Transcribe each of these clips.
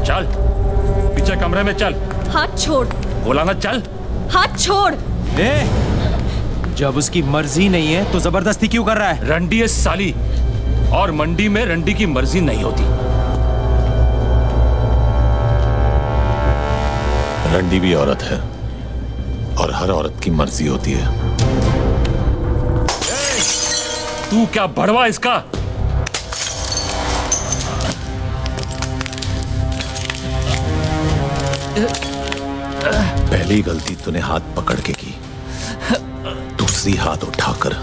चल पीछे कमरे में चल। हाथ छोड़। बोला ना चल। हाथ छोड़। जब उसकी मर्जी नहीं है तो जबरदस्ती क्यों कर रहा है? रंडी है साली, और मंडी में रंडी की मर्जी नहीं होती। रंडी भी औरत है और हर औरत की मर्जी होती है। तू क्या बड़वा इसका? पहली गलती तूने हाथ पकड़ के की, दूसरी हाथ उठाकर,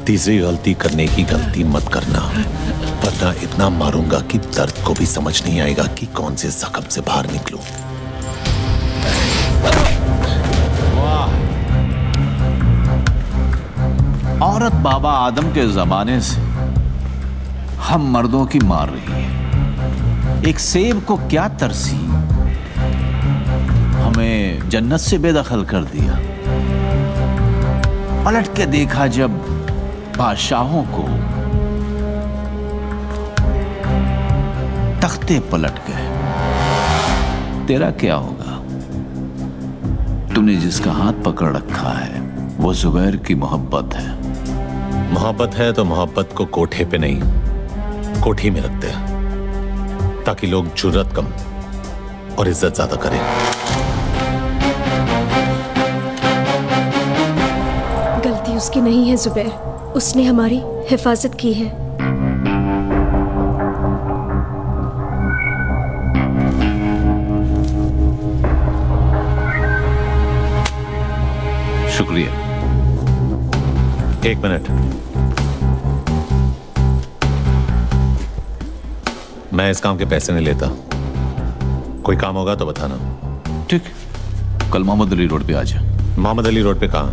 तीसरी गलती करने की गलती मत करना, वरना इतना मारूंगा कि दर्द को भी समझ नहीं आएगा कि कौन से जख्म से बाहर निकलूं। औरत बाबा आदम के जमाने से हम मर्दों की मार रही है। एक सेब को क्या तरसी, हमें जन्नत से बेदखल कर दिया। पलट के देखा जब बादशाहों को, तख्ते पलट गए। तेरा क्या होगा? तूने जिसका हाथ पकड़ रखा है वो जुबैर की मोहब्बत है। मोहब्बत है तो मोहब्बत को कोठे पे नहीं, कोठी में रखते हैं, ताकि लोग जुर्रत कम और इज्जत ज्यादा करें। गलती उसकी नहीं है जुबैर, उसने हमारी हिफाजत की है। शुक्रिया। एक मिनट, मैं इस काम के पैसे नहीं लेता। कोई काम होगा तो बताना। ठीक, कल मोहम्मद अली रोड पे आ जा। मोहम्मद अली रोड पे कहाँ?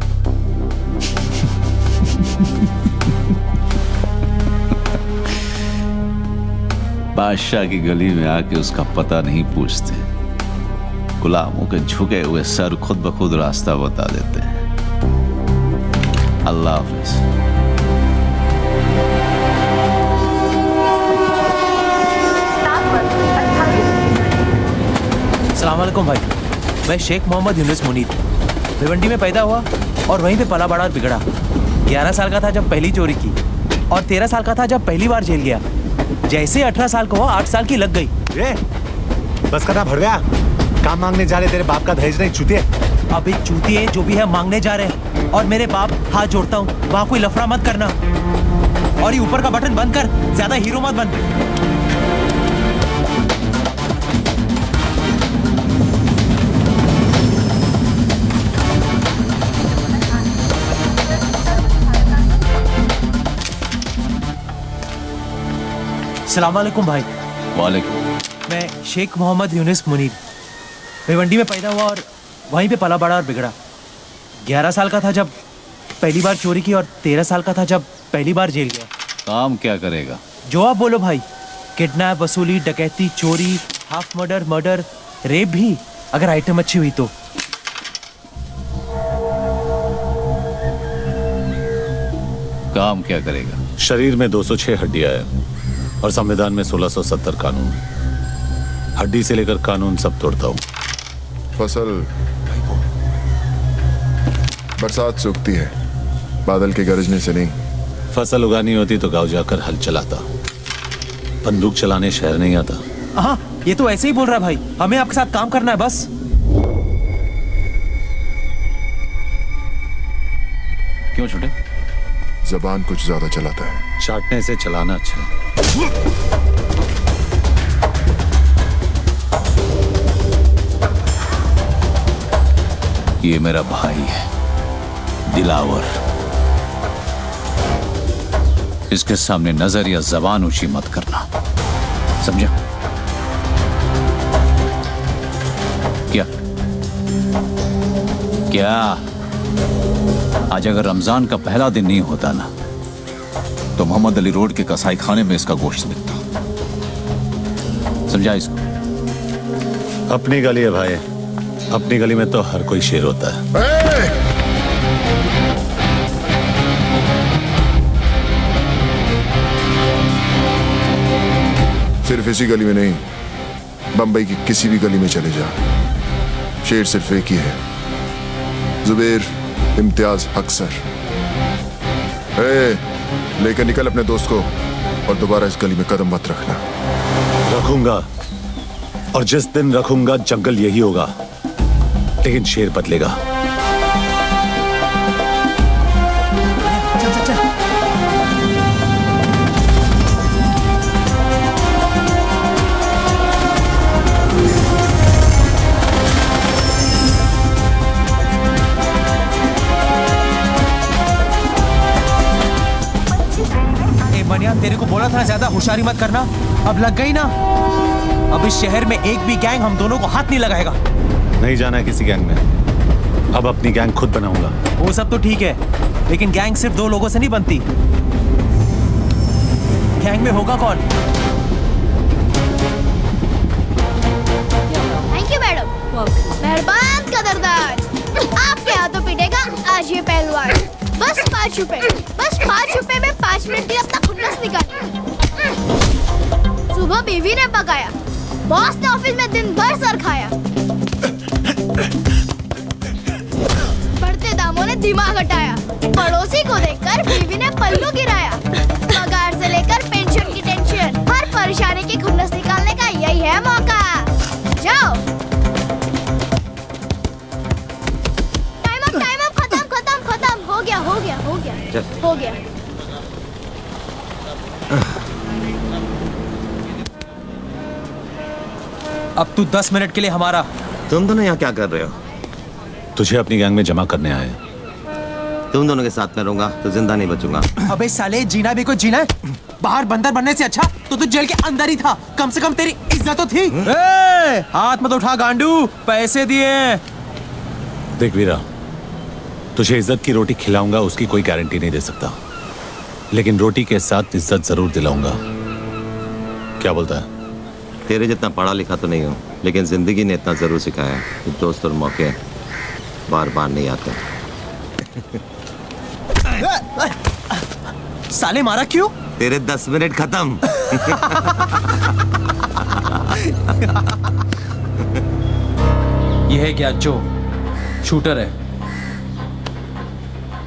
बादशाह की गली में आके उसका पता नहीं पूछते, गुलामों के झुके हुए सर खुद ब खुद रास्ता बता देते हैं। अल्लाह हाफिज। अस्सलाम वालेकुम भाई, मैं शेख मोहम्मद यूनुस मुनीर भिवंडी में पैदा हुआ और वहीं पे पला बड़ा और बिगड़ा। 11 साल का था जब पहली चोरी की और 13 साल का था जब पहली बार जेल गया। जैसे 18 साल का हुआ 8 साल की लग गई। बस करना भर गया। काम मांगने जा रहे, तेरे बाप का दहेज नहीं चूतिए। अभी चूतिए जो भी है मांगने जा रहे हैं, और मेरे बाप हाथ जोड़ता हूँ वहां कोई लफड़ा मत करना, और ये ऊपर का बटन बंद कर, ज्यादा हीरो मत बन। अस्सलाम वालेकुम भाई। वालेकुम। मैं शेख मोहम्मद यूनुस मुनीर भिवंडी में पैदा हुआ और वहीं पे पला बड़ा और बिगड़ा। 11 साल का था जब पहली बार चोरी की और 13 साल का था जब पहली बार जेल गया। काम क्या करेगा? जो आप बोलो भाई, किडनैप, वसूली, डकैती, चोरी, हाफ मर्डर, रेप भी, अगर आइटम अच्छी हुई तो। काम क्या करेगा? शरीर में 206 हड्डियां है और संविधान में 1670 कानून। हड्डी से लेकर कानून सब तोड़ता हूँ। फसल बरसात से उगती है, बादल के गरजने से नहीं। फसल उगानी होती तो गांव जाकर हल चलाता, बंदूक चलाने शहर नहीं आता। हाँ, ये तो ऐसे ही बोल रहा है भाई, हमें आपके साथ काम करना है बस। क्यों छोटे? जबान कुछ ज्यादा चलाता है। चाटने से चलाना अच्छा है। ये मेरा भाई है दिलावर, इसके सामने नजर या जबान ऊंची मत करना, समझा? क्या क्या आज अगर रमजान का पहला दिन नहीं होता ना तो मोहम्मद अली रोड के कसाई खाने में इसका गोश्त बिकता। समझा इसको? अपनी गली है भाई, अपनी गली में तो हर कोई शेर होता है। सिर्फ इसी गली में नहीं, बंबई की किसी भी गली में चले जा, शेर सिर्फ एक ही है, जुबेर इम्तियाज हक्सर। लेकर निकल अपने दोस्त को और दोबारा इस गली में कदम मत रखना। रखूंगा, और जिस दिन रखूंगा जंगल यही होगा, लेकिन शेर बदलेगा। चल चल चल। मनिया, तेरे को बोला था ना ज्यादा होशियारी मत करना। अब लग गई ना। अब इस शहर में एक भी गैंग हम दोनों को हाथ नहीं लगाएगा। नहीं जाना है किसी गैंग में, अब अपनी गैंग खुद बनाऊंगा। वो सब तो ठीक है, लेकिन गैंग सिर्फ 2 लोगों से नहीं बनती। गैंग में होगा कौन? Thank you madam. मेहरबान कदरदान। आपके हाथों पिटेगा आज ये पहलवान। बस 5 रुपए, बस 5 रुपए में 5 मिनट की अपना खुन्नस निकाल। सुबह बीवी ने पकाया, बॉस ने ऑफिस में दिन भर सर खाया, बढ़ते दामों ने दिमाग हटाया, पड़ोसी को देखकर बीवी ने पल्लू गिराया। पगार से लेकर पेंशन की टेंशन, हर परेशानी की खुन्नस निकालने का यही है मौका। जाओ। टाइम अप, खत्म। हो गया। अब तू 10 मिनट के लिए हमारा। तुम दोनों यहाँ क्या कर रहे हो? तुझे अपनी गैंग में जमा करने आए। तुम दोनों के साथ में रहूंगा तो जिंदा नहीं बचूंगा। अबे साले, जीना भी कोई जीना है। बाहर बंदर बनने से अच्छा तो तू जेल के अंदर ही था। कम से कम तेरी इज्जत तो थी। हाथ मत उठा गांडू, पैसे दिए। देख वीरा, तुझे इज्जत की रोटी खिलाऊंगा उसकी कोई गारंटी नहीं दे सकता, लेकिन रोटी के साथ इज्जत जरूर दिलाऊंगा। क्या बोलता है? तेरे जितना पढ़ा लिखा तो नहीं हूँ, लेकिन जिंदगी ने इतना जरूर सिखाया कि दोस्त और मौके बार बार नहीं आते। साले मारा क्यों? तेरे 10 मिनट खत्म। ये है क्या? जो शूटर है।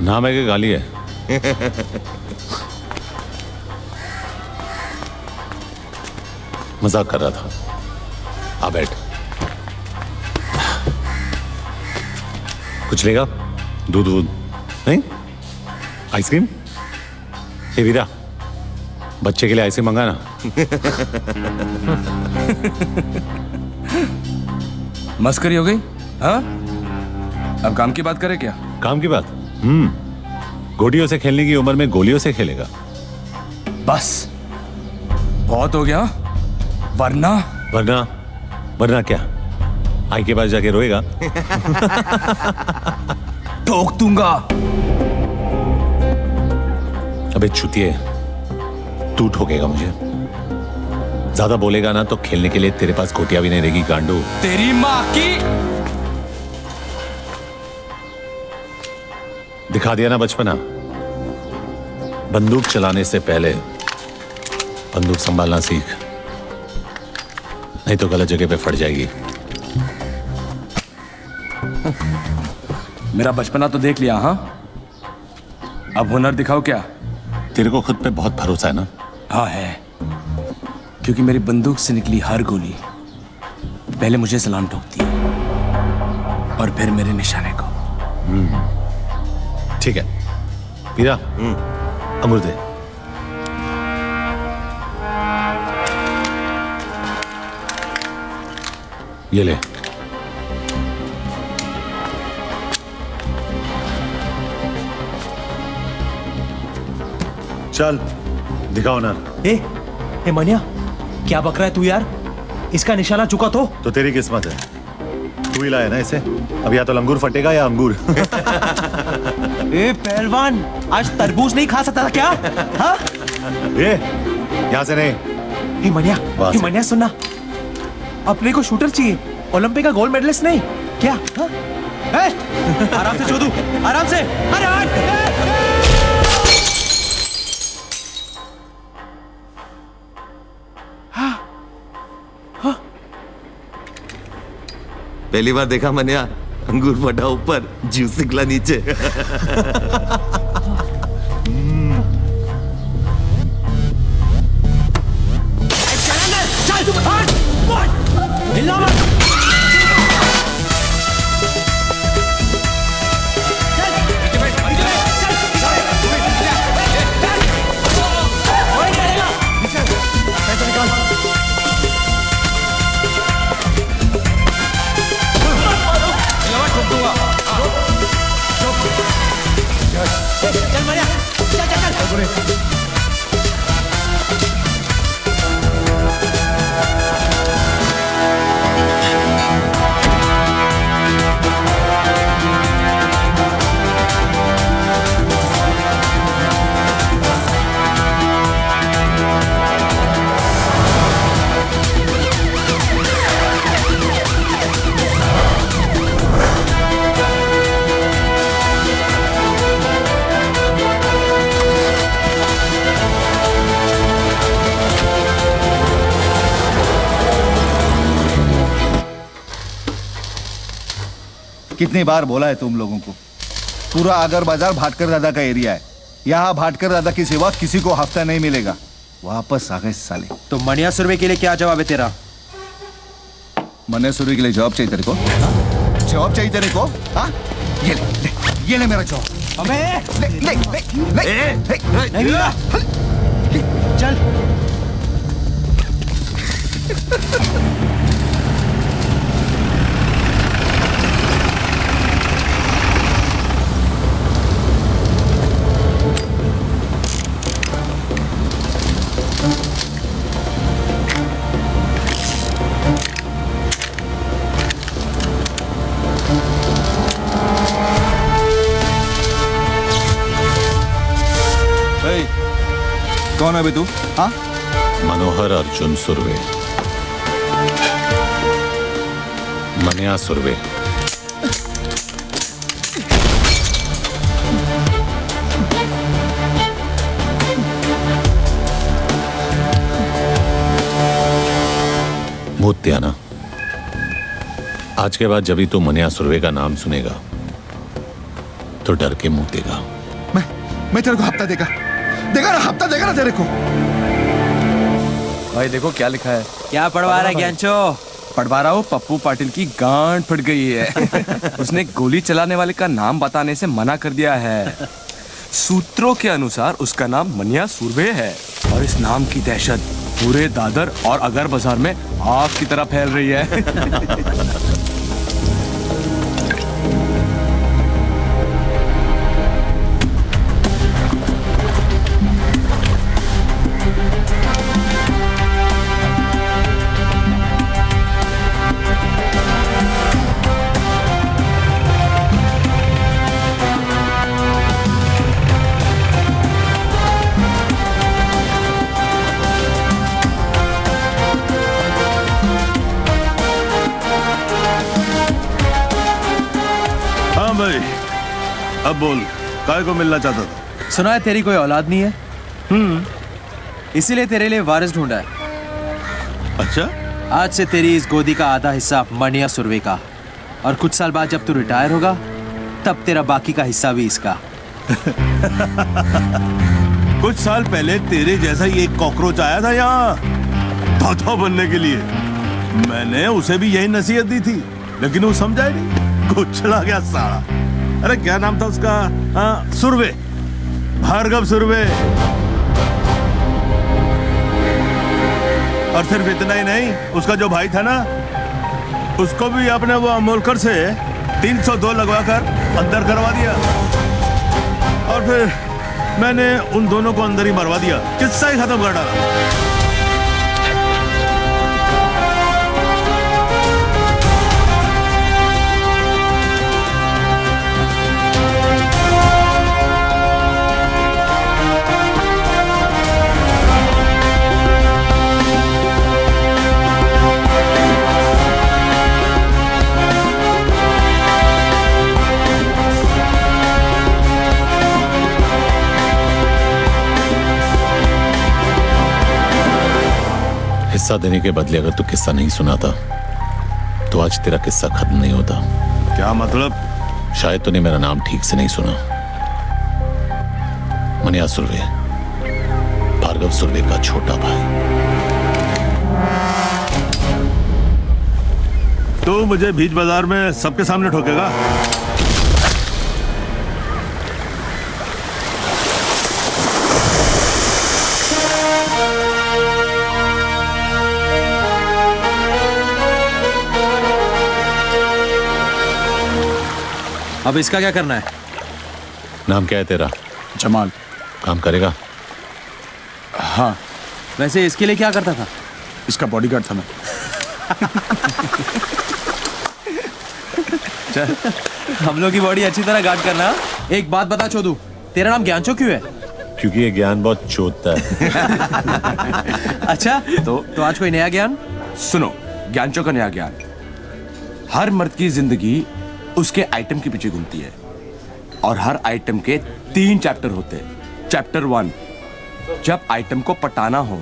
नाम है कि गाली है? मजाक कर रहा था। आ बैठ। कुछ लेगा? दूध नहीं? आइसक्रीम? ए वीरा, बच्चे के लिए आइसक्रीम मंगाना। मस्करी हो गई? हाँ, अब काम की बात करें क्या? काम की बात? गोटियों से खेलने की उम्र में गोलियों से खेलेगा। बस बहुत हो गया। वरना वरना क्या? आई के पास जाके रोएगा। ठोक दूंगा। अबे चुतिए, तू ठोकेगा मुझे। ज्यादा बोलेगा ना तो खेलने के लिए तेरे पास गोटियां भी नहीं रहेगी गांडू। तेरी माँ की। दिखा दिया ना बचपना। बंदूक चलाने से पहले बंदूक संभालना सीख, नहीं तो गलत जगह पे फट जाएगी। मेरा बचपना तो देख लिया। हाँ, अब हुनर दिखाओ क्या? तेरे को खुद पे बहुत भरोसा है ना? हाँ है, क्योंकि मेरी बंदूक से निकली हर गोली पहले मुझे सलाम ठोकती है और फिर मेरे निशाने को। ठीक है वीरा, अमृत दे। ये ले। चल दिखाओ ना। ए मनिया, क्या बक रहा है तू यार? इसका निशाना चुका तो तेरी किस्मत है, तू ही लाया ना इसे। अब या तो लंगूर फटेगा या अंगूर। ए पहलवान, आज तरबूज नहीं खा सकता था क्या? हाँ? ये यहाँ से नहीं। हे मनिया सुनना, अपने को शूटर चाहिए, ओलंपिक का गोल्ड मेडलिस्ट नहीं क्या? हाँ? आराम से चोदू, आराम से। अरे पहली बार देखा मनिया, अंगूर फटा ऊपर, जूस निकला नीचे। कितनी बार बोला है तुम लोगों को, पूरा आगर बाजार भाटकर दादा का एरिया है। यहाँ भाटकर दादा की सिवा किसी को हफ्ता नहीं मिलेगा। वापस आ गए साले। तो मनिया सुरवे के लिए क्या जवाब है तेरा? मने सुरवे के लिए जॉब चाहिए तेरे को? जॉब चाहिए तेरे को? हाँ? ये ले मेरा जॉब। चल। कौन है बे तू? हाँ? मनोहर अर्जुन सुरवे, मनिया सुरवे। भूत्याना, आज के बाद जब भी तू मनिया सुरवे का नाम सुनेगा तो डर के मुंह देगा। मैं तेरे को हफ्ता देगा ना, हफ्ता देगा ना तेरे को। भाई देखो क्या लिखा है। क्या पढ़वा रहा है ज्ञानचो? पढ़वा रहा हूँ, पप्पू पाटिल की गांड फट गई है। उसने गोली चलाने वाले का नाम बताने से मना कर दिया है। सूत्रों के अनुसार उसका नाम मनिया सुरवे है और इस नाम की दहशत पूरे दादर और अगर बाजार में आग की तरह फैल रही है। अब बोल, काय को मिलना चाहता था? सुना है तेरी कोई औलाद नहीं है। इसीलिए तेरे लिए वारिस ढूंढा है। अच्छा? आज से तेरी इस गोदी का आधा हिस्सा मनिया सुरवे का, और कुछ साल बाद जब तू रिटायर होगा तब तेरा बाकी का हिस्सा भी इसका। कुछ साल पहले तेरे जैसा ही एक कॉकरोच आया था यहाँ तोता बनने के लिए। मैंने उसे भी यही नसीहत दी थी, लेकिन वो समझा ही नहीं, कुछ चला गया साला। अरे क्या नाम था उसका? हाँ, सुरवे, भार्गव सुरवे। और सिर्फ इतना ही नहीं, उसका जो भाई था ना, उसको भी आपने वो अमोलकर से 302 लगवाकर अंदर करवा दिया। और फिर मैंने उन दोनों को अंदर ही मरवा दिया, किस्सा ही खत्म कर डाला। हिस्सा देने के बदले अगर तू किस्सा नहीं सुनाता तो तो आज तेरा किस्सा खत्म नहीं होता। क्या मतलब? शायद तूने मेरा नाम ठीक से नहीं सुना। मनिया सुर्वे, भार्गव सुर्वे का छोटा भाई। तो मुझे बीच बाजार में सबके सामने ठोकेगा? अब इसका क्या करना है? नाम क्या है तेरा? जमाल। काम करेगा? हाँ, वैसे इसके लिए क्या करता था? इसका बॉडीगार्ड था मैं। चल, हम लोग की बॉडी अच्छी तरह गार्ड करना। एक बात बता चोदू, तेरा नाम ज्ञानचो क्यों है? क्योंकि ये ज्ञान बहुत चोदता है। अच्छा, तो आज कोई नया ज्ञान? सुनो, ज्ञानचो का नया ज्ञान। हर मर्द की जिंदगी उसके आइटम के पीछे घूमती है और हर आइटम के 3 चैप्टर होते हैं। चैप्टर 1, जब आइटम को पटाना हो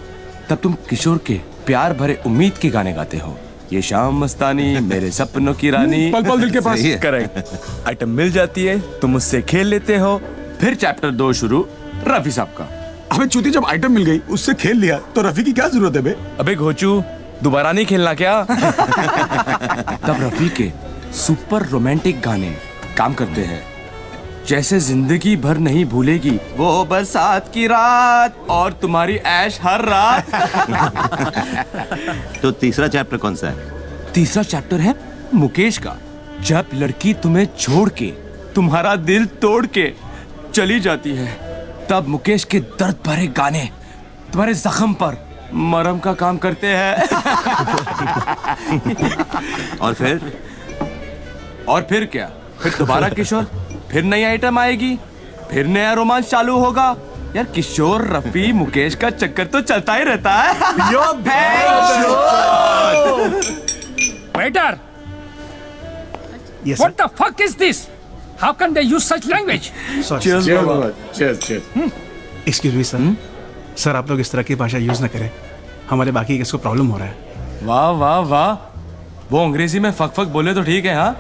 तब तुम किशोर के प्यार भरे उम्मीद के गाने गाते हो। ये शाम मस्तानी, मेरे सपनों की रानी, पल पल दिल के पास। करेक्ट। आइटम मिल जाती है, तुम उससे खेल लेते हो। फिर चैप्टर 2 शुरू, रफी साहब का। हमें चूती जब आइटम मिल गई उससे खेल लिया तो रफी की क्या जरूरत है बे? अबे घोचू, दोबारा नहीं खेलना क्या? तब रफी के सुपर रोमांटिक गाने काम करते हैं, जैसे जिंदगी भर नहीं भूलेगी वो बरसात की रात और तुम्हारी ऐश हर रात। तो तीसरा चैप्टर कौन सा है? तीसरा चैप्टर है मुकेश का। जब लड़की तुम्हें छोड़ के, तुम्हारा दिल तोड़ के चली जाती है, तब मुकेश के दर्द भरे गाने तुम्हारे जख्म पर मरहम का काम करते हैं। और फिर क्या? फिर दोबारा किशोर, फिर नई आइटम आएगी, फिर नया रोमांस चालू होगा। यार किशोर, रफी, मुकेश का चक्कर तो चलता ही रहता है। Waiter! What the fuck is this? How can they use such language? Excuse me sir, sir आप लोग इस तरह की भाषा यूज ना करें, हमारे बाकी किसको प्रॉब्लम हो रहा है। वाह वाह वाह, वो अंग्रेजी में फक फक बोले तो ठीक है, हाँ,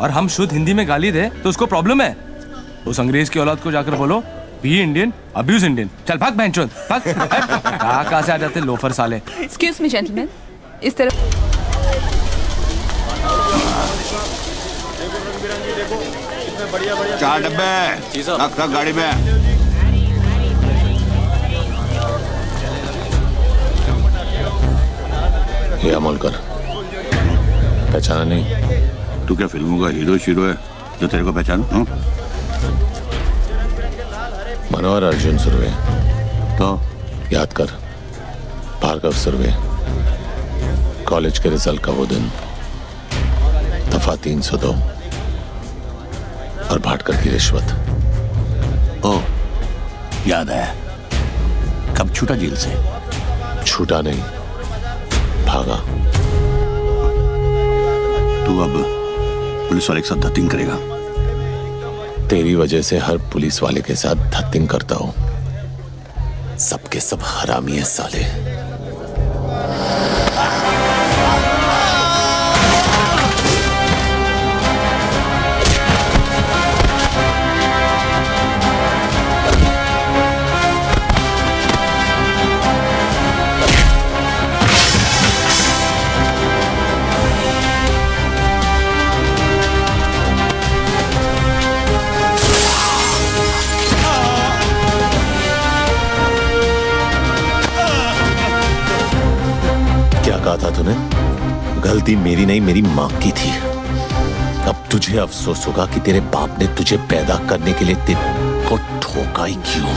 और हम शुद्ध हिंदी में गाली दे तो उसको प्रॉब्लम है। उस अंग्रेज की औलाद को जाकर बोलो, बी इंडियन, अब्यूज इंडियन। चल भाग बहनचोद, भाग। कहाँ से आ जाते लोफर साले। एक्सक्यूज मी जेंटलमैन, इस तरफ। चार डब्बे रख गाड़ी में। ये अमोलकर, पहचाना नहीं? तू क्या फिल्मों का हीरो शीरो है जो तेरे को पहचान? मनोहर अर्जुन सुर्वे। तो याद कर, भार्गव सुर्वे। कॉलेज के रिजल्ट का वो दिन, दफा 302 और भाटकर की रिश्वत। ओ, याद है। कब छूटा जेल से? छूटा नहीं, भागा। तू अब पुलिस वाले के साथ धत्तिंग करेगा? तेरी वजह से हर पुलिस वाले के साथ धत्तिंग करता हूं। सबके सब हरामी है साले। कहा था तूने? गलती मेरी नहीं, मेरी मां की थी। अब तुझे अफसोस होगा कि तेरे बाप ने तुझे पैदा करने के लिए तेरे को ठोका ही क्यों।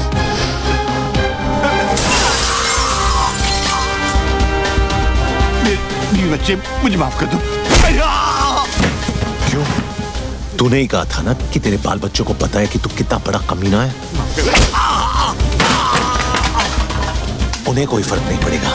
मेरे बच्चे, मुझे माफ कर दो। क्यों? तूने ही कहा था ना कि तेरे बाल बच्चों को पता है कि तू कितना बड़ा कमीना है। उन्हें कोई फर्क नहीं पड़ेगा।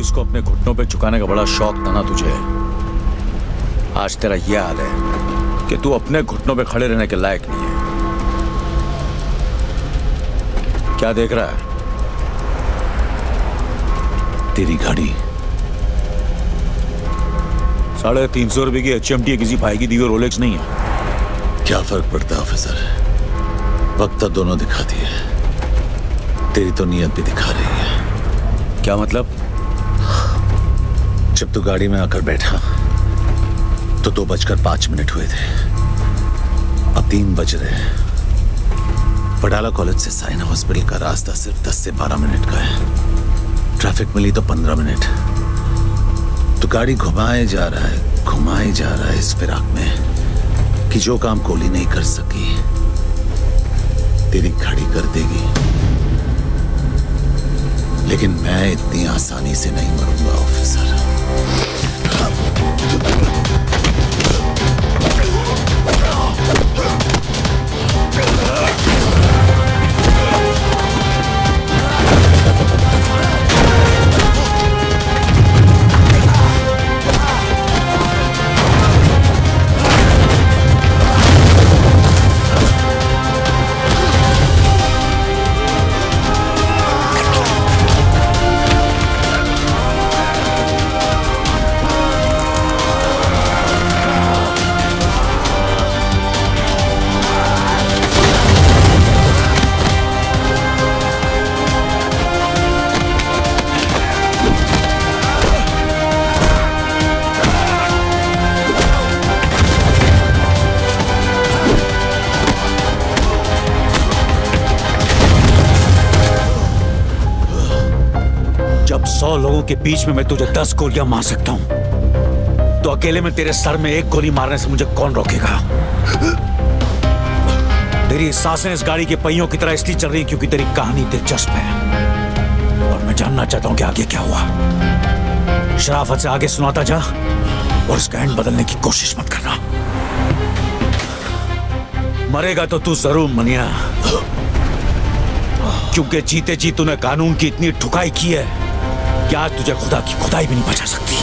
पुलिस को अपने घुटनों पे झुकाने का बड़ा शौक था ना तुझे। आज तेरा यह हाल है कि तू अपने घुटनों पे खड़े रहने के लायक नहीं है। क्या देख रहा है? तेरी गाड़ी 350 रुपए की HMT है, किसी भाई की दी हुई रोलेक्स नहीं है। क्या फर्क पड़ता है ऑफिसर, वक्त तो दोनों दिखाती है, तेरी तो नीयत भी दिखा रही है। क्या मतलब? जब तू गाड़ी में आकर बैठा तो 2:05 हुए थे, अब 3 बज रहे हैं। वडाला कॉलेज से साइना हॉस्पिटल का रास्ता सिर्फ 10 से 12 मिनट का है, ट्रैफिक मिली तो 15 मिनट। तो गाड़ी घुमाए जा रहा है इस फिराक में कि जो काम गोली नहीं कर सकी तेरी घड़ी कर देगी। लेकिन मैं इतनी आसानी से नहीं मरूंगा ऑफिसर। जब 100 लोगों के बीच में मैं तुझे 10 गोलियां मार सकता हूं, तो अकेले में तेरे सर में 1 गोली मारने से मुझे कौन रोकेगा? तेरी सांसें इस गाड़ी के पहियों की तरह इसलिए चल रही क्योंकि तेरी कहानी दिलचस्प है और मैं जानना चाहता हूं कि आगे क्या हुआ। शराफत से आगे सुनाता जा और इसका एंड बदलने की कोशिश मत करना। मरेगा तो तू जरूर मनिया, क्योंकि जीते जी तूने कानून की इतनी ठुकाई की है कि आज तुझे खुदा की खुदाई भी नहीं बचा सकती।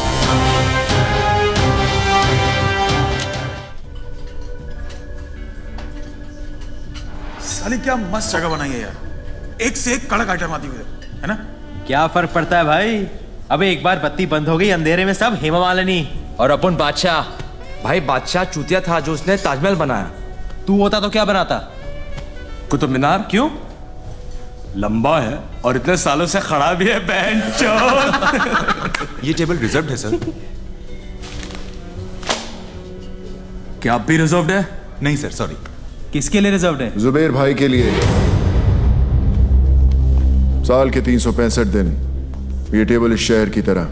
साली क्या मस्त जगह बनाई है यार, एक से एक कड़क आइटम आती हुई है ना। क्या फर्क पड़ता है भाई, अबे एक बार बत्ती बंद हो गई, अंधेरे में सब हेमा मालिनी और अपन बादशाह। भाई बादशाह चूतिया था जो उसने ताजमहल बनाया। तू होता तो क्या बनाता? कुतुब मीनार। क्यों? लंबा है और इतने सालों से खड़ा भी है बैंचोद। ये टेबल रिजर्व्ड है सर। क्या आप भी रिजर्व्ड है? नहीं सर, सॉरी। किसके लिए रिजर्व्ड है? जुबेर भाई के लिए। साल के 365 दिन ये टेबल इस शहर की तरह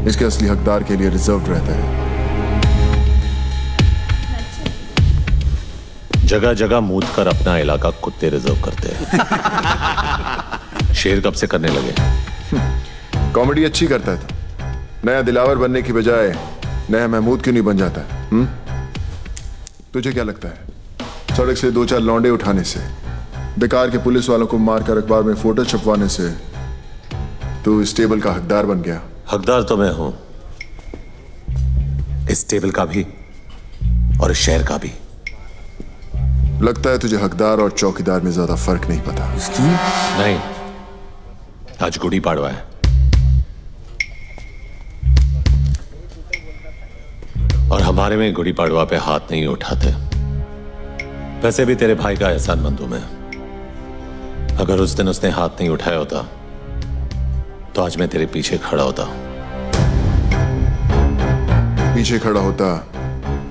इसके असली हकदार के लिए रिजर्व्ड रहता है। जगह जगह मूत कर अपना इलाका कुत्ते रिजर्व करते हैं। शेर कब से करने लगे? कॉमेडी अच्छी करता है तो नया दिलावर बनने की बजाय नया महमूद क्यों नहीं बन जाता? तुझे क्या लगता है सड़क से 2-4 लौंडे उठाने से, बेकार के पुलिस वालों को मारकर अखबार में फोटो छपवाने से तू इस टेबल का हकदार बन गया? हकदार तो मैं हूं, इस टेबल का भी और इस शहर का भी। लगता है तुझे हकदार और चौकीदार में ज्यादा फर्क नहीं पता। नहीं, आज गुड़ी पाड़वा है और हमारे में गुड़ी पाड़वा पे हाथ नहीं उठाते। वैसे भी तेरे भाई का एहसानमंद हूं मैं। अगर उस दिन उसने हाथ नहीं उठाया होता तो आज मैं तेरे पीछे खड़ा होता। पीछे खड़ा होता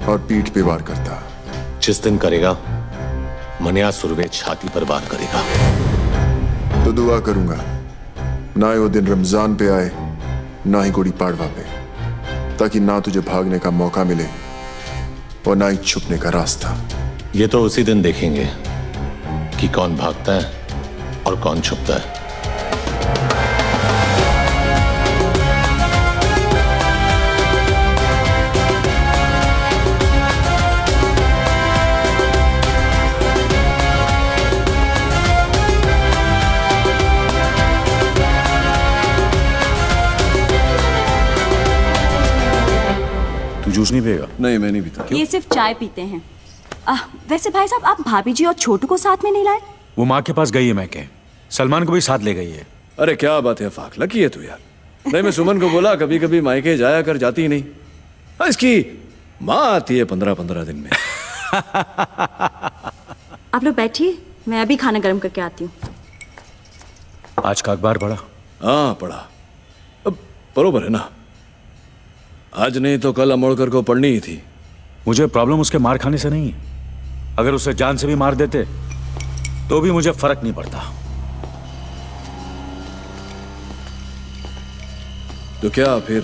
और पीठ पे वार करता। जिस दिन करेगा मनिया सुरवे छाती पर वार करेगा। तो दुआ करूंगा ना ही वो दिन रमजान पे आए ना ही गुड़ी पाड़वा पे, ताकि ना तुझे भागने का मौका मिले और ना ही छुपने का रास्ता। ये तो उसी दिन देखेंगे कि कौन भागता है और कौन छुपता है। जूस नहीं पिएगा? नहीं, मैं नहीं पीता। ये सिर्फ चाय पीते हैं। वैसे भाई साहब, आप भाभी जी और छोटू को साथ में नहीं लाए? वो माँ के पास गई है मैके, सलमान को भी साथ ले गई है। अरे क्या बात है फाक, लकी है तू यार। नहीं, मैं सुमन को बोला कभी कभी मायके जाया कर, जाती ही नहीं। इसकी माँ आती है 15-15 दिन में। आप लोग बैठिए, मैं अभी खाना गर्म करके आती हूँ। आज का अखबार पढ़ा? हाँ पढ़ा। अब बरोबर है ना, आज नहीं तो कल अमोड़कर को पढ़नी ही थी। मुझे प्रॉब्लम उसके मार खाने से नहीं है। अगर उसे जान से भी मार देते तो भी मुझे फर्क नहीं पड़ता। तो क्या फिर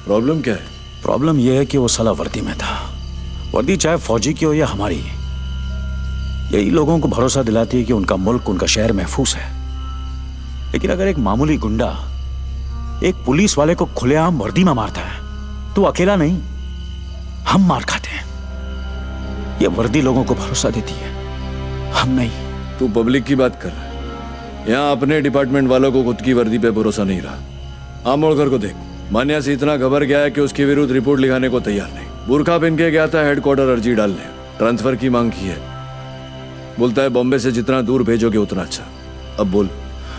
प्रॉब्लम क्या है? प्रॉब्लम यह है कि वो साला वर्दी में था। वर्दी चाहे फौजी की हो या हमारी, यही लोगों को भरोसा दिलाती है कि उनका मुल्क, उनका शहर महफूज है। लेकिन अगर एक मामूली गुंडा एक पुलिस वाले को खुलेआम वर्दी में मारता है तो अकेला नहीं, हम मार खाते हैं। ये वर्दी लोगों को भरोसा देती है, हम नहीं। तू पब्लिक की बात कर रहा है। यहाँ अपने डिपार्टमेंट वालों को खुद की वर्दी पे भरोसा नहीं रहा। आमोड़कर को देख, मान्या से इतना घबर गया है कि उसके विरुद्ध रिपोर्ट लिखाने को तैयार नहीं। बुरखा पहन के गया था हेडक्वार्टर अर्जी डालने, ट्रांसफर की मांग की है। बोलता है बॉम्बे से जितना दूर भेजोगे उतना अच्छा। अब बोल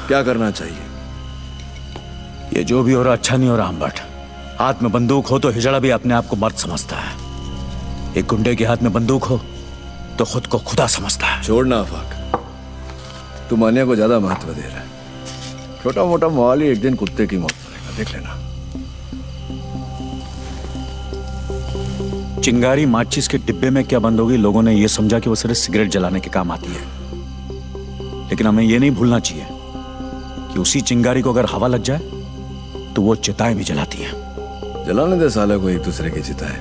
क्या करना चाहिए? ये जो भी हो रहा अच्छा नहीं हो रहा अम्बट। हाथ में बंदूक हो तो हिजड़ा भी अपने आप को मर्द समझता है। एक गुंडे के हाथ में बंदूक हो तो खुद को खुदा समझता है। छोड़ना आफाक, तू मान्या को ज्यादा महत्व दे रहा है। छोटा मोटा मवाली एक दिन कुत्ते की मौत मरेगा, देख लेना। चिंगारी माचिस के डिब्बे में क्या बंद होगी, लोगों ने यह समझा कि वो सिर्फ सिगरेट जलाने के काम आती है। लेकिन हमें यह नहीं भूलना चाहिए कि उसी चिंगारी को अगर हवा लग जाए तो वो चिताएं भी जलाती हैं। जलाने दे साले को एक दूसरे की चिताएं,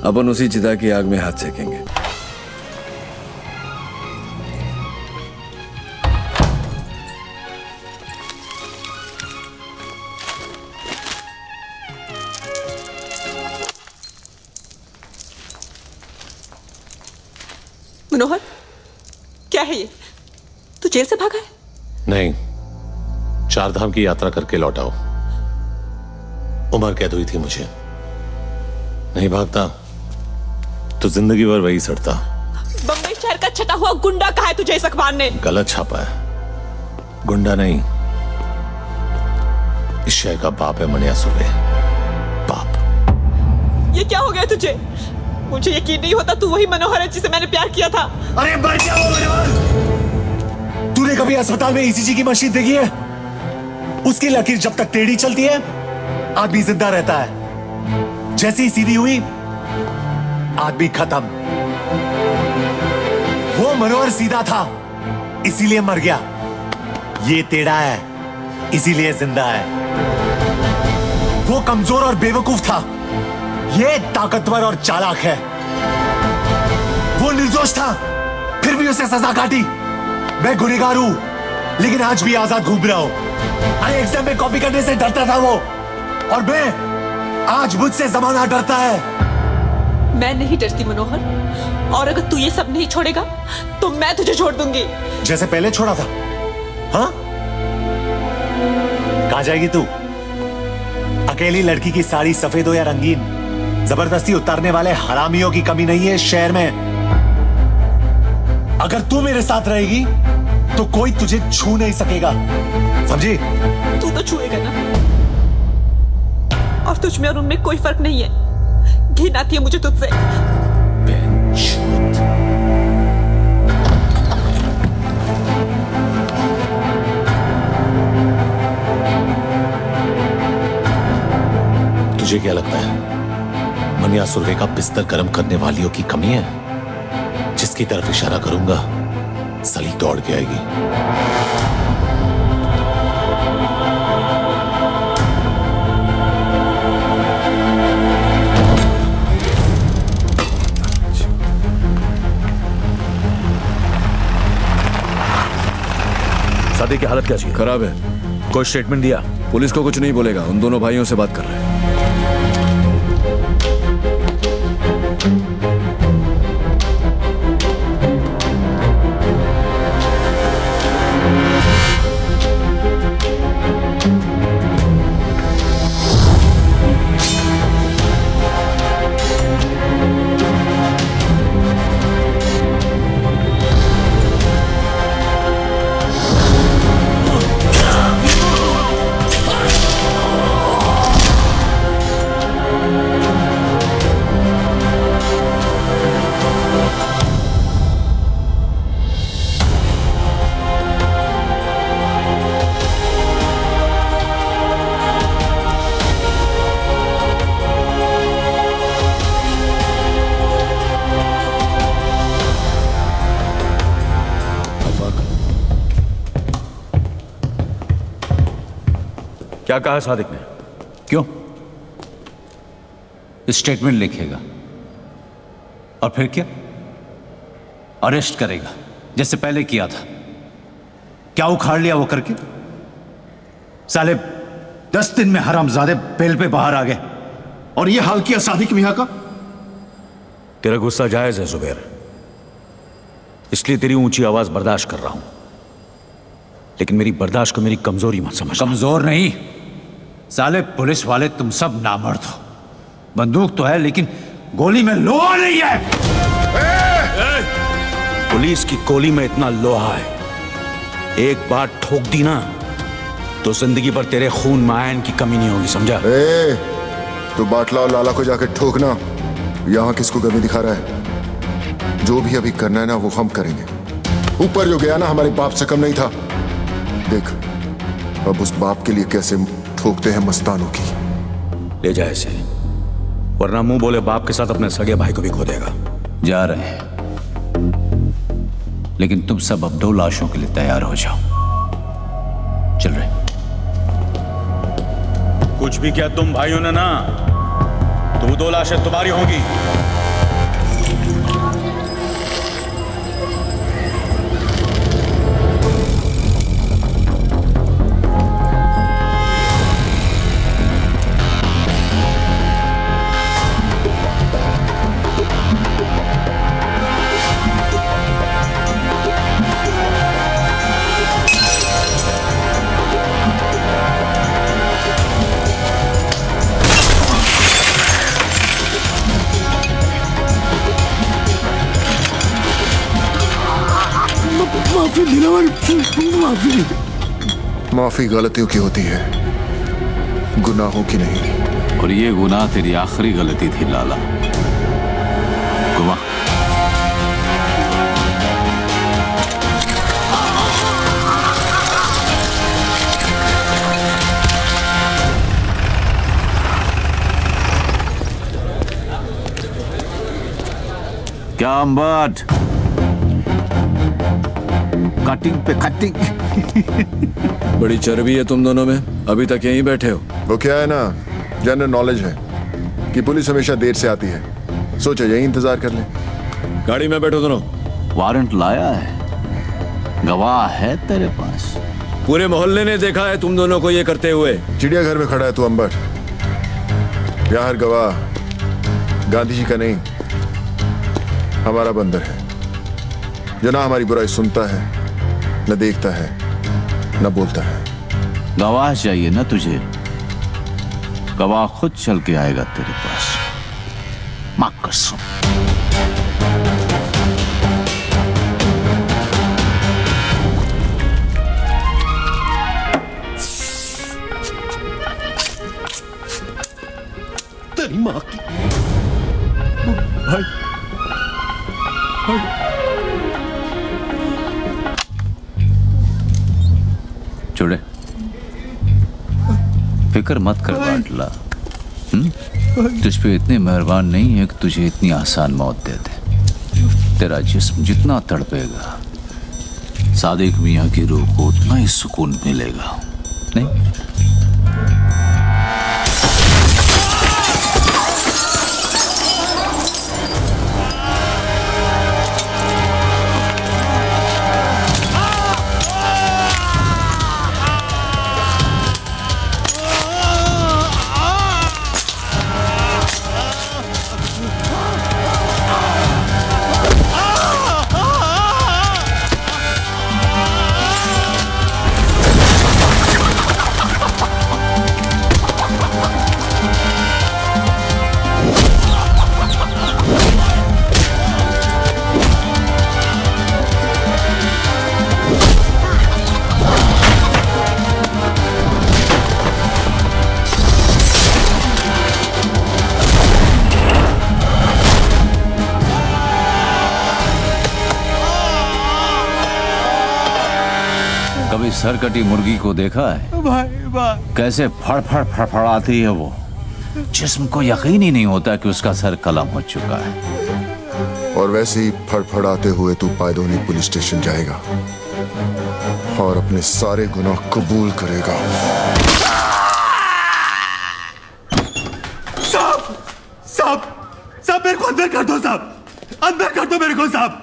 अपन उसी चिता की आग में हाथ सेकेंगे। मनोहर, क्या है ये? तू जेल से भागा है? नहीं, 4 धाम की यात्रा करके लौटाओ। उम्र कैद हुई थी मुझे। नहीं भागता तो जिंदगी भर वही सड़ता। बम्बई शहर का छटा हुआ गुंडा कहा है तुझे इस अखबार ने? गलत छापा है, गुंडा नहीं, इस शहर का बाप है मनिया सुर्वे। बाप। ये क्या हो गया तुझे? मुझे यकीन नहीं होता तू वही मनोहर है जिसे मैंने प्यार किया था। अरे मर गया वो मनोहर। तूने कभी अस्पताल में ईसीजी की मशीन देखी है? उसकी लकीर जब तक टेढ़ी चलती है आदमी जिंदा रहता है, जैसे ही सीधी हुई आदमी खत्म। वो मनोहर सीधा था इसीलिए मर गया, ये टेढ़ा है इसीलिए जिंदा है। वो कमजोर और बेवकूफ था, ये ताकतवर और चालाक है। वो निर्दोष था फिर भी उसे सजा काटी। मैं गुनहगार हूं लेकिन आज भी आजाद घूम रहा हूं। अरे एग्जाम में कॉपी करने से डरता था वो, और मैं आज मुझसे जमाना डरता है। मैं नहीं डरती मनोहर, और अगर तू ये सब नहीं छोड़ेगा तो मैं तुझे छोड़ दूंगी। जैसे पहले छोड़ा था। हाँ, कहां जाएगी तू? अकेली लड़की की साड़ी सफेद हो या रंगीन, जबरदस्ती उतारने वाले हरामियों की कमी नहीं है इस शहर में। अगर तू मेरे साथ रहेगी तो कोई तुझे छू नहीं सकेगा, समझी? तू तो छुएगा ना, और तुझ में और उनमें कोई फर्क नहीं है। घिन आती है मुझे तुझसे। तुझे क्या लगता है मनिया सुर्वे का बिस्तर गर्म करने वालियों की कमी है? जिसकी तरफ इशारा करूंगा सली दौड़ के आएगी। शादी की हालत क्या चाहिए? खराब है। कोई स्टेटमेंट दिया? पुलिस को कुछ नहीं बोलेगा, उन दोनों भाइयों से बात कर रहे हैं। क्या कहा सादिक ने? क्यों? स्टेटमेंट लिखेगा और फिर क्या? अरेस्ट करेगा जैसे पहले किया था। क्या उखाड़ लिया वो करके? साले 10 दिन में हरामजादे बेल पे बाहर आ गए और ये हाल किया सादिक मियां का। तेरा गुस्सा जायज है जुबैर, इसलिए तेरी ऊंची आवाज बर्दाश्त कर रहा हूं, लेकिन मेरी बर्दाश्त को मेरी कमजोरी मत समझ। कमजोर नहीं साले, पुलिस वाले तुम सब नामर्द हो। बंदूक तो है लेकिन गोली में लोहा नहीं है। पुलिस की गोली में इतना लोहा है, एक बार ठोक दी ना तो जिंदगी भर तेरे खून में आयन की कमी नहीं होगी, समझा? तो बाटला और लाला को जाकर ठोकना। यहां किसको कमी दिखा रहा है? जो भी अभी करना है ना वो हम करेंगे। ऊपर जो गया ना हमारे बाप से कम नहीं था। देख अब उस बाप के लिए कैसे ठोकते हैं मस्तानों की। ले जा इसे, वरना मुंह बोले बाप के साथ अपने सगे भाई को भी खो देगा। जा रहे हैं, लेकिन तुम सब अब 2 लाशों के लिए तैयार हो जाओ। चल रहे। कुछ भी किया तुम भाइयों ने ना, तो 2 लाशें तुम्हारी होंगी। माफी गलतियों की होती है, गुनाहों की नहीं। और ये गुनाह तेरी आखिरी गलती थी लाला। गुमा क्या अम्बट, कटिंग पे कटिंग। बड़ी चर्बी है तुम दोनों में, अभी तक यहीं बैठे हो। वो क्या है ना, जनरल नॉलेज है कि पुलिस हमेशा देर से आती है। सोचा यही इंतजार कर ले। गाड़ी में बैठो दोनों। वारंट लाया है, गवाह है तेरे पास? पूरे मोहल्ले ने देखा है तुम दोनों को ये करते हुए। चिड़ियाघर में खड़ा है तू अंबर। यहाँ हर गवाह गांधी जी का नहीं, हमारा बंदर है, जो ना हमारी बुराई सुनता है, न देखता है, न बोलता है। गवाह चाहिए ना तुझे? गवाह खुद चल के आएगा तेरे पास। मां कसम। तेरी मां की भाई, छोड़े, फिक्र मत कर बाटला। तुझ पे इतने मेहरबान नहीं है कि तुझे इतनी आसान मौत दे दे। तेरा जिस्म जितना तड़पेगा, सादिक मियां की रूह को उतना ही सुकून मिलेगा। नहीं? कभी सरकटी मुर्गी को देखा है? भाई कैसे फड़फड़ फड़फड़ाती है वो। जिस्म को यकीन ही नहीं होता कि उसका सर कलम हो चुका है। और वैसे ही फड़फड़ाते हुए तू पायदोनी पुलिस स्टेशन जाएगा और अपने सारे गुनाह कबूल करेगा। साहब मेरे को अंदर कर दो साहब, अंदर कर दो मेरे को साहब।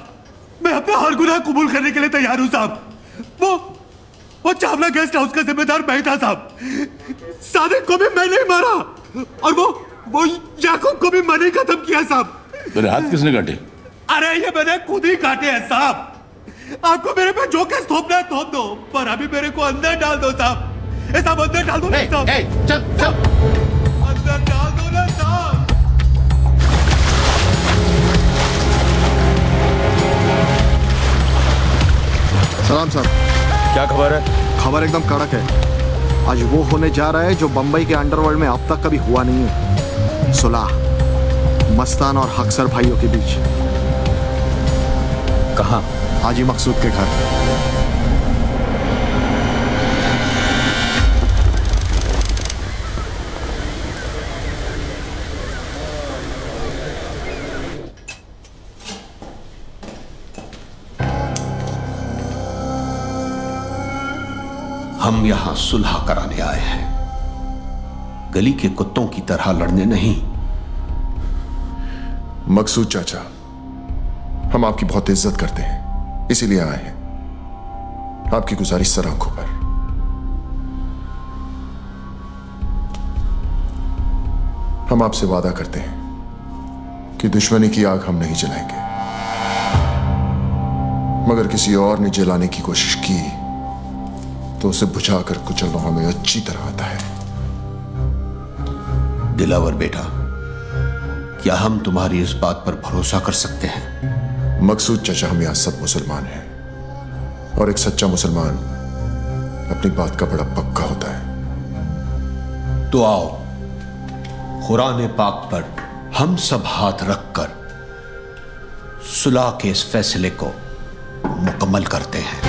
मैं अपना हर गुनाह कबूल करने के लिए तैयार हूं साहब। वो चावला गेस्ट हाउस का जिम्मेदार मैं था साहब। सादिक को भी मैं नहीं मारा और वो याकूब को भी मैंने खत्म किया साहब। मेरे हाथ किसने काटे? अरे ये मैंने खुद ही काटे हैं साहब। आपको मेरे पे जो केस थोपना है थोप दो, पर अभी मेरे को अंदर डाल दो साहब। साहब अंदर डाल दो ना साहब। चल अंदर डाल दो ना साहब। सलाम साहब। क्या खबर है? खबर एकदम कड़क है। आज वो होने जा रहा है जो बंबई के अंडरवर्ल्ड में अब तक कभी हुआ नहीं है। सुलह मस्तान और हक्सर भाइयों के बीच। कहाँ? हाजी मकसूद के घर। हम यहां सुलह कराने आए हैं, गली के कुत्तों की तरह लड़ने नहीं। मकसूद चाचा, हम आपकी बहुत इज्जत करते हैं, इसीलिए आए हैं। आपकी गुजारिश सर आंखों पर। हम आपसे वादा करते हैं कि दुश्मनी की आग हम नहीं जलाएंगे, मगर किसी और ने जलाने की कोशिश की तो उसे बुझाकर कुचलना हमें अच्छी तरह आता है। दिलावर बेटा, क्या हम तुम्हारी इस बात पर भरोसा कर सकते हैं? मकसूद चाचा, हम यहां सब मुसलमान हैं और एक सच्चा मुसलमान अपनी बात का बड़ा पक्का होता है। तो आओ कुरान पाक पर हम सब हाथ रखकर सुलह के इस फैसले को मुकम्मल करते हैं।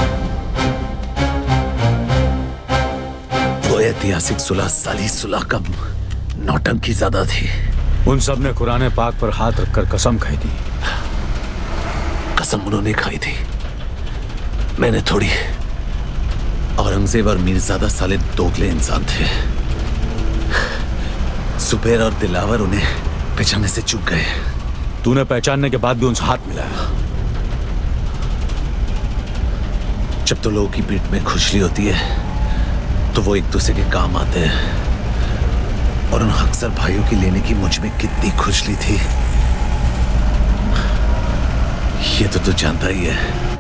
वो ऐतिहासिक सुलह साली सुलह का नौटंकी ज्यादा थी। उन सब ने कुरान पाक पर हाथ रखकर कसम खाई थी। कसम उन्होंने खाई थी, मैंने थोड़ी। औरंगजेब और मीरजादा साले दोगले इंसान थे। सुबेर और दिलावर उन्हें पहचानने से चूक गए। तूने पहचानने के बाद भी उनसे हाथ मिलाया। जब तो लोगों की पीठ में खुजली होती है तो वो एक दूसरे के काम आते हैं, और उन हक्सर भाइयों की लेने की मुझ में कितनी खुजली थी ये तो तू जानता ही है।